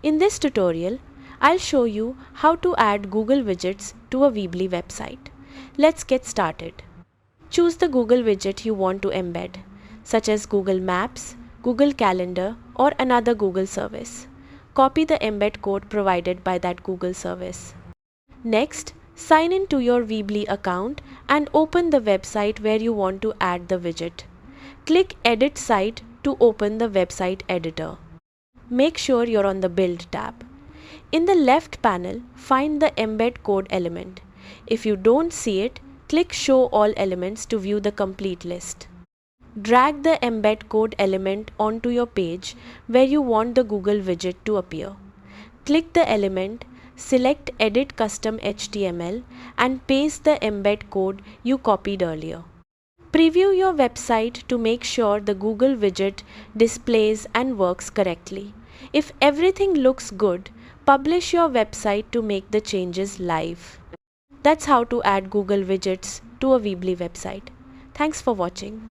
In this tutorial, I'll show you how to add Google widgets to a Weebly website. Let's get started. Choose the Google widget you want to embed, such as Google Maps, Google Calendar, or another Google service. Copy the embed code provided by that Google service. Next, sign in to your Weebly account and open the website where you want to add the widget. Click Edit Site to open the website editor. Make sure you're on the Build tab. In the left panel, find the embed code element. If you don't see it, click Show All Elements to view the complete list. Drag the embed code element onto your page where you want the Google widget to appear. Click the element, select Edit Custom HTML and paste the embed code you copied earlier. Preview your website to make sure the Google widget displays and works correctly. If everything looks good, publish your website to make the changes live. That's how to add Google widgets to a Weebly website. Thanks for watching.